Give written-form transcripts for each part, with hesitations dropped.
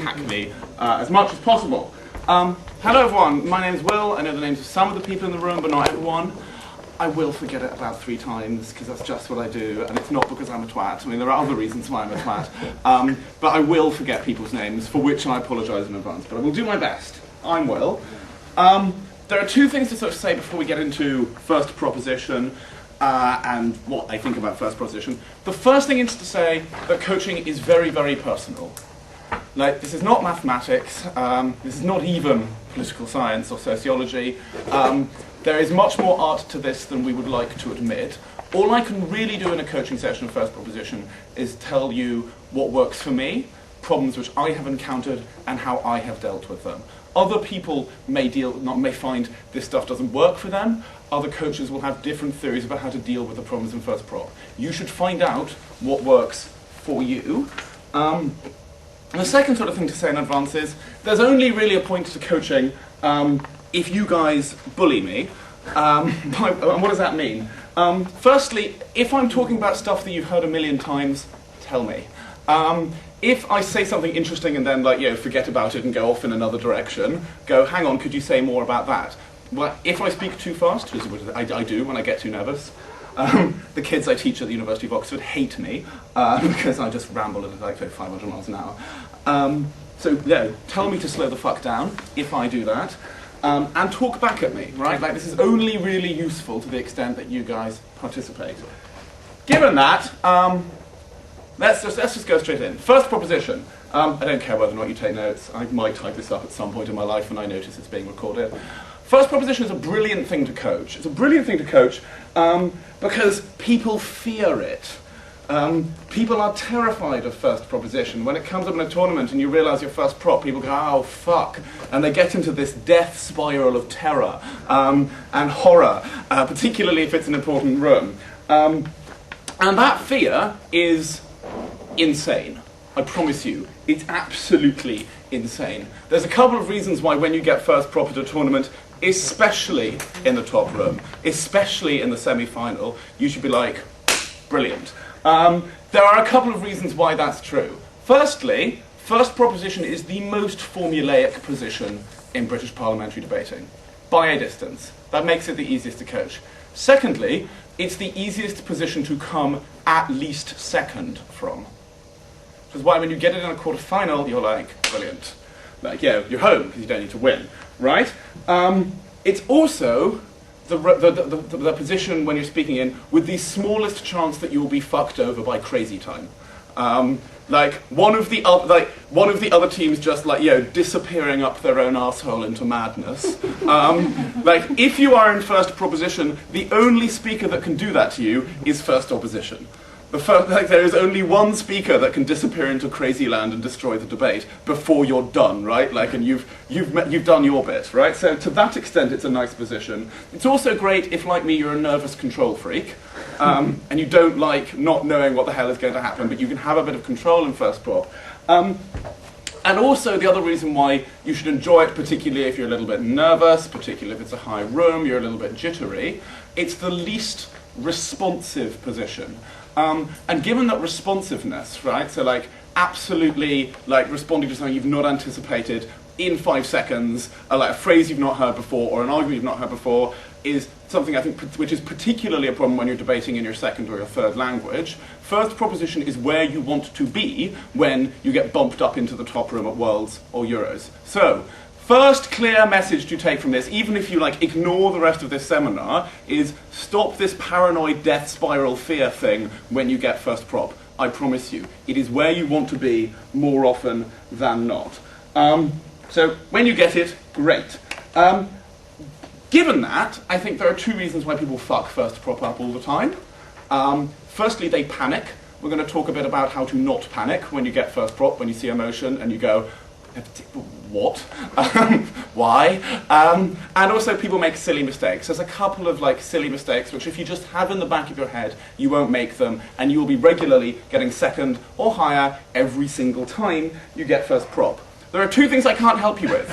hack me as much as possible. Hello everyone, my name's Will. I know the names of some of the people in the room, but not everyone. I will forget it about 3 times, because that's just what I do, and it's not because I'm a twat. I mean, there are other reasons why I'm a twat. But I will forget people's names, for which I apologise in advance, but I will do my best. I'm Will. There are 2 things to sort of say before we get into first proposition and what I think about first proposition. The first thing is to say that coaching is very, very personal. Like, this is not mathematics, this is not even political science or sociology. There is much more art to this than we would like to admit. All I can really do in a coaching session of first proposition is tell you what works for me, problems which I have encountered, and how I have dealt with them. Other people may find this stuff doesn't work for them. Other coaches will have different theories about how to deal with the problems in first prop. You should find out what works for you. And the second sort of thing to say in advance is, there's only really a point to coaching if you guys bully me. What does that mean? Firstly, if I'm talking about stuff that you've heard a million times, tell me. If I say something interesting and then, forget about it and go off in another direction, go, hang on, could you say more about that? Well, if I speak too fast, which I do when I get too nervous, the kids I teach at the University of Oxford hate me because I just ramble at like 500 miles an hour. So, tell me to slow the fuck down if I do that. And talk back at me, right? Like, this is only really useful to the extent that you guys participate. Given that, let's just go straight in. First proposition. I don't care whether or not you take notes. I might type this up at some point in my life when I notice it's being recorded. First proposition is a brilliant thing to coach. It's a brilliant thing to coach because people fear it. People are terrified of first proposition. When it comes up in a tournament and you realise your first prop, people go, oh, fuck. And they get into this death spiral of terror and horror, particularly if it's an important room. And that fear is insane. I promise you, it's absolutely insane. There's a couple of reasons why when you get first prop at a tournament, especially in the top room, especially in the semi-final, you should be like, brilliant. There are a couple of reasons why that's true. Firstly, first proposition is the most formulaic position in British parliamentary debating, by a distance. That makes it the easiest to coach. Secondly, it's the easiest position to come at least second from. Which is why when you get it in a quarter-final, you're like, brilliant. Like, you're home, because you don't need to win, right? It's also the position when you're speaking in with the smallest chance that you'll be fucked over by crazy time. One of the other teams just disappearing up their own arsehole into madness. If you are in first proposition, the only speaker that can do that to you is first opposition. There is only one speaker that can disappear into crazy land and destroy the debate before you're done, right? And you've done your bit, right? So to that extent, it's a nice position. It's also great if, like me, you're a nervous control freak, and you don't like not knowing what the hell is going to happen, but you can have a bit of control in first prop. And also, the other reason why you should enjoy it, particularly if you're a little bit nervous, particularly if it's a high room, you're a little bit jittery, it's the least responsive position. And given that responsiveness, right, so absolutely responding to something you've not anticipated in 5 seconds, a phrase you've not heard before or an argument you've not heard before, is something I think which is particularly a problem when you're debating in your second or your third language. First proposition is where you want to be when you get bumped up into the top room at Worlds or Euros. So, first clear message to take from this, even if you ignore the rest of this seminar, is stop this paranoid death spiral fear thing when you get first prop. I promise you, it is where you want to be more often than not. So when you get it, great. Given that, I think there are 2 reasons why people fuck first prop up all the time. Firstly, they panic. We're going to talk a bit about how to not panic when you get first prop, when you see emotion and you go, what? Why? And also people make silly mistakes. There's a couple of silly mistakes which if you just have in the back of your head, you won't make them, and you will be regularly getting second or higher every single time you get first prop. There are 2 things I can't help you with.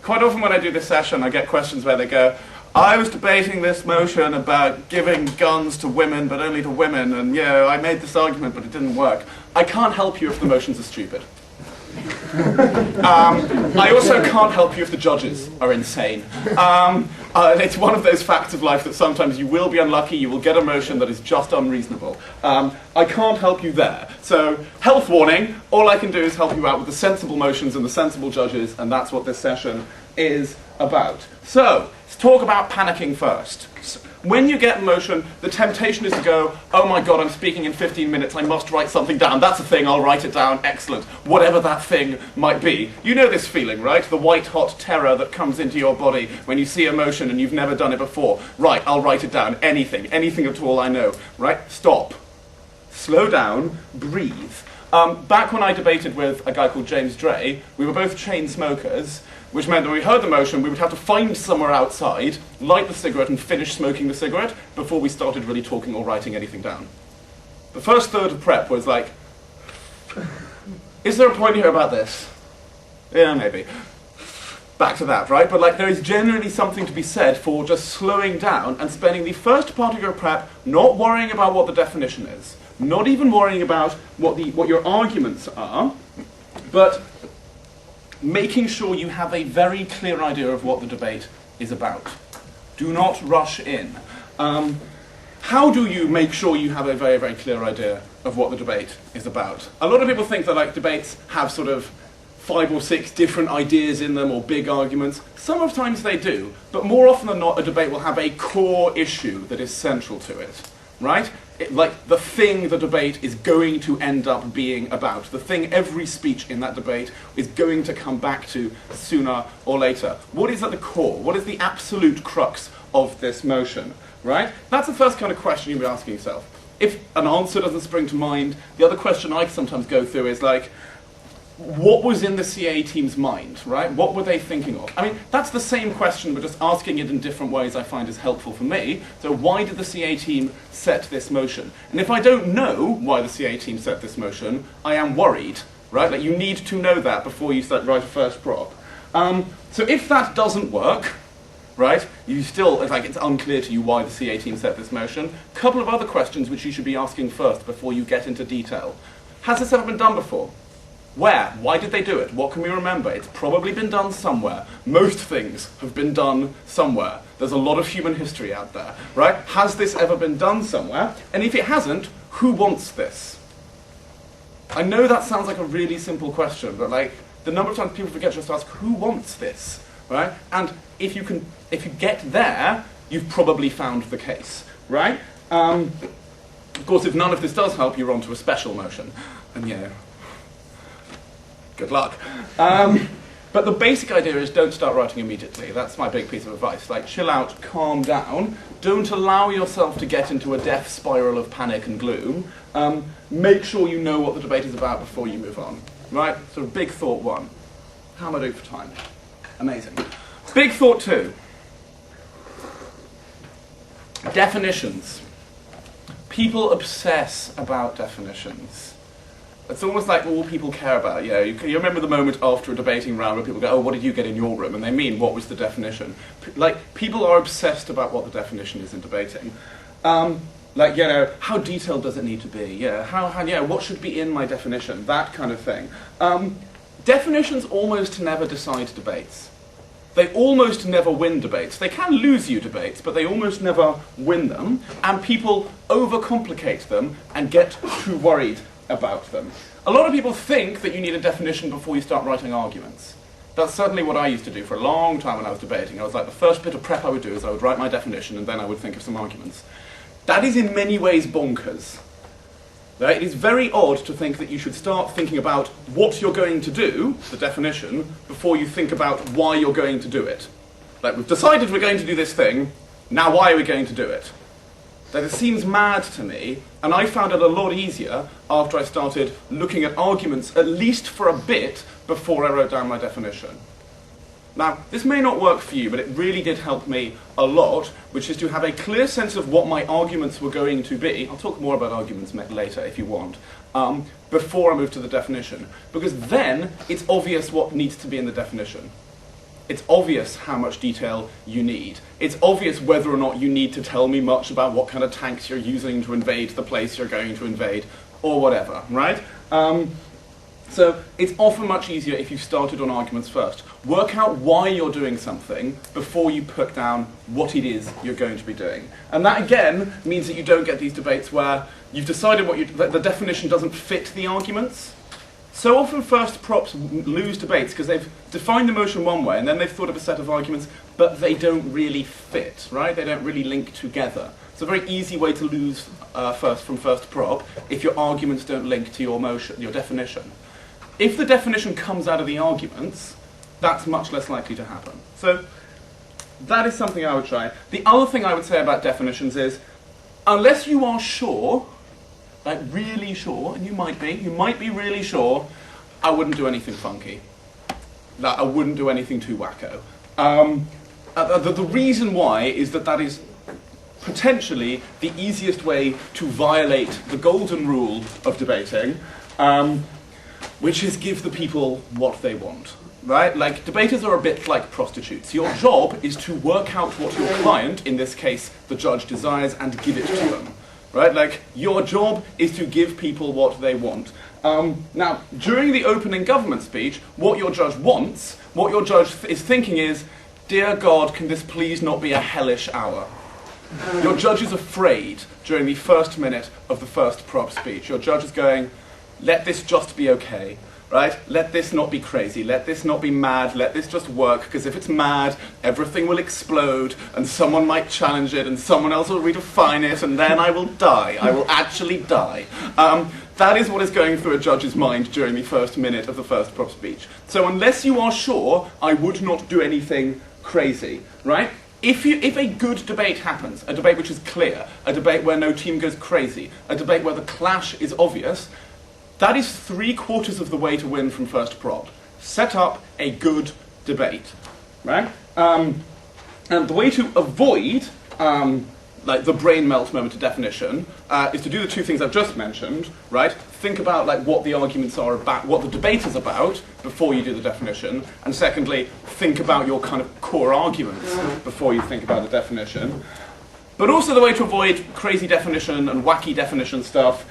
Quite often when I do this session, I get questions where they go, I was debating this motion about giving guns to women, but only to women, and I made this argument, but it didn't work. I can't help you if the motions are stupid. I also can't help you if the judges are insane. It's one of those facts of life that sometimes you will be unlucky, you will get a motion that is just unreasonable. I can't help you there. So, health warning, all I can do is help you out with the sensible motions and the sensible judges, and that's what this session is about. So, let's talk about panicking first. When you get a motion, the temptation is to go, oh my god, I'm speaking in 15 minutes, I must write something down. That's a thing, I'll write it down, excellent. Whatever that thing might be. You know this feeling, right? The white-hot terror that comes into your body when you see a motion and you've never done it before. Right, I'll write it down, anything at all I know. Right, stop. Slow down, breathe. Back when I debated with a guy called James Dray, we were both chain smokers, which meant that when we heard the motion, we would have to find somewhere outside, light the cigarette and finish smoking the cigarette before we started really talking or writing anything down. The first third of prep was like, is there a point here about this? Yeah, maybe. Back to that, right? But like, there is generally something to be said for just slowing down and spending the first part of your prep not worrying about what the definition is, not even worrying about what your arguments are, but making sure you have a very clear idea of what the debate is about. Do not rush in. How do you make sure you have a very, very clear idea of what the debate is about? A lot of people think that like debates have sort of 5 or 6 different ideas in them or big arguments. Sometimes they do, but more often than not a debate will have a core issue that is central to it, right? Like the thing the debate is going to end up being about, the thing every speech in that debate is going to come back to sooner or later. What is at the core? What is the absolute crux of this motion, right? That's the first kind of question you'll be asking yourself. If an answer doesn't spring to mind, the other question I sometimes go through is like, what was in the CA team's mind, right? What were they thinking of? I mean, that's the same question, but just asking it in different ways I find is helpful for me. So why did the CA team set this motion? And if I don't know why the CA team set this motion, I am worried, right? Like, you need to know that before you start write a first prop. So if that doesn't work, right, it's unclear to you why the CA team set this motion, a couple of other questions which you should be asking first before you get into detail. Has this ever been done before? Where? Why did they do it? What can we remember? It's probably been done somewhere. Most things have been done somewhere. There's a lot of human history out there, right? Has this ever been done somewhere? And if it hasn't, who wants this? I know that sounds like a really simple question, but like the number of times people forget just to ask, who wants this, right? And if you get there, you've probably found the case, right? Of course, if none of this does help, you're on to a special motion, and yeah. Good luck. But the basic idea is don't start writing immediately. That's my big piece of advice. Like, chill out, calm down. Don't allow yourself to get into a death spiral of panic and gloom. Make sure you know what the debate is about before you move on. Right? So big thought 1. How am I doing for time? Amazing. Big thought 2. Definitions. People obsess about definitions. It's almost like all people care about. Yeah, you remember the moment after a debating round where people go, oh, what did you get in your room? And they mean, what was the definition? Like, people are obsessed about what the definition is in debating. Like, you know, how detailed does it need to be? Yeah, what should be in my definition? That kind of thing. Definitions almost never decide debates. They almost never win debates. They can lose you debates, but they almost never win them. And people overcomplicate them and get too worried about them. A lot of people think that you need a definition before you start writing arguments. That's certainly what I used to do for a long time when I was debating. I was like, the first bit of prep I would do is I would write my definition and then I would think of some arguments. That is in many ways bonkers. Right? It is very odd to think that you should start thinking about what you're going to do, the definition, before you think about why you're going to do it. Like, we've decided we're going to do this thing, now why are we going to do it? That it seems mad to me, and I found it a lot easier after I started looking at arguments, at least for a bit, before I wrote down my definition. Now, this may not work for you, but it really did help me a lot, which is to have a clear sense of what my arguments were going to be. I'll talk more about arguments later if you want, before I move to the definition. Because then, it's obvious what needs to be in the definition. It's obvious how much detail you need. It's obvious whether or not you need to tell me much about what kind of tanks you're using to invade the place you're going to invade, or whatever, right? So it's often much easier if you've started on arguments first. Work out why you're doing something before you put down what it is you're going to be doing. And that, again, means that you don't get these debates where you've decided that the definition doesn't fit the arguments. So often first props lose debates because they've defined the motion one way and then they've thought of a set of arguments, but they don't really fit, right? They don't really link together. It's a very easy way to lose from first prop if your arguments don't link to your motion, your definition. If the definition comes out of the arguments, that's much less likely to happen. So that is something I would try. The other thing I would say about definitions is, unless you are sure, like really sure, and you might be really sure, I wouldn't do anything funky. Like, I wouldn't do anything too wacko. The reason why is that is potentially the easiest way to violate the golden rule of debating, which is give the people what they want, right? Like, debaters are a bit like prostitutes. Your job is to work out what your client, in this case the judge, desires and give it to them, right? Like, your job is to give people what they want. Now, during the opening government speech, what your judge wants, what your judge is thinking is, dear God, can this please not be a hellish hour? Your judge is afraid during the first minute of the first prop speech. Your judge is going, let this just be okay, right? Let this not be crazy, let this not be mad, let this just work, because if it's mad, everything will explode, and someone might challenge it, and someone else will redefine it, and then I will die. I will actually die. That is what is going through a judge's mind during the first minute of the first prop speech. So unless you are sure, I would not do anything crazy, right? If a good debate happens, a debate which is clear, a debate where no team goes crazy, a debate where the clash is obvious, that is 3/4 of the way to win from first prop. Set up a good debate, right? And the way to avoid like the brain melt moment of definition is to do the two things I've just mentioned, right? Think about like what the arguments are about, what the debate is about before you do the definition, and secondly, think about your kind of core arguments before you think about the definition. But also the way to avoid crazy definition and wacky definition stuff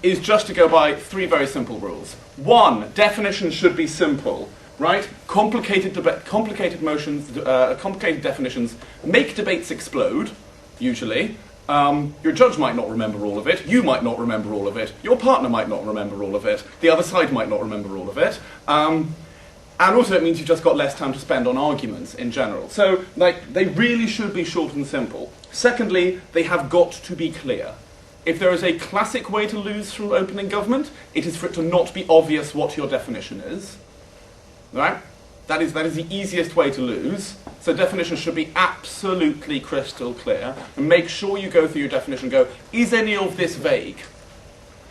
is just to go by 3 very simple rules. 1, definitions should be simple, right? Complicated definitions make debates explode, usually. Your judge might not remember all of it, you might not remember all of it, your partner might not remember all of it, the other side might not remember all of it. And also it means you've just got less time to spend on arguments in general. So, like, they really should be short and simple. Secondly, they have got to be clear. If there is a classic way to lose from opening government, it is for it to not be obvious what your definition is. Right? That is the easiest way to lose. So definitions should be absolutely crystal clear. And make sure you go through your definition and go, is any of this vague?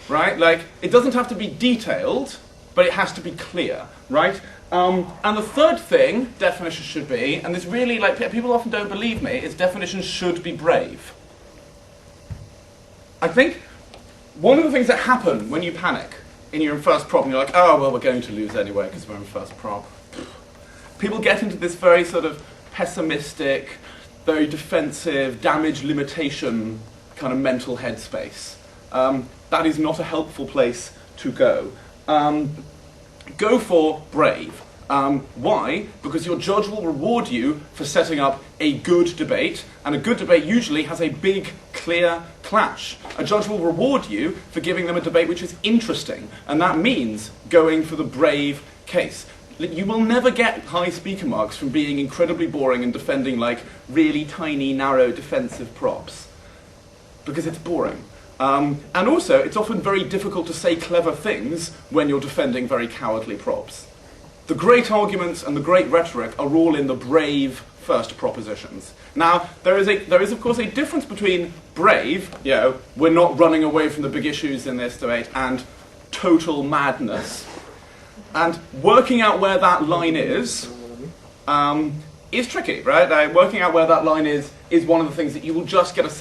Right? Like, it doesn't have to be detailed, but it has to be clear, right? And the third thing definitions should be, and this really, like, people often don't believe me, is definitions should be brave. I think one of the things that happen when you panic and you're in first prop and you're like, oh, well, we're going to lose anyway because we're in first prop. People get into this very sort of pessimistic, very defensive, damage limitation kind of mental headspace. That is not a helpful place to go. Go for brave. Why? Because your judge will reward you for setting up a good debate, and a good debate usually has a big, clear clash. A judge will reward you for giving them a debate which is interesting, and that means going for the brave case. You will never get high speaker marks from being incredibly boring and defending like really tiny, narrow defensive props, because it's boring. And also, it's often very difficult to say clever things when you're defending very cowardly props. The great arguments and the great rhetoric are all in the brave first propositions. Now, there is of course a difference between brave, you know, we're not running away from the big issues in this debate, and total madness. And working out where that line is tricky, right? Working out where that line is one of the things that you will just get a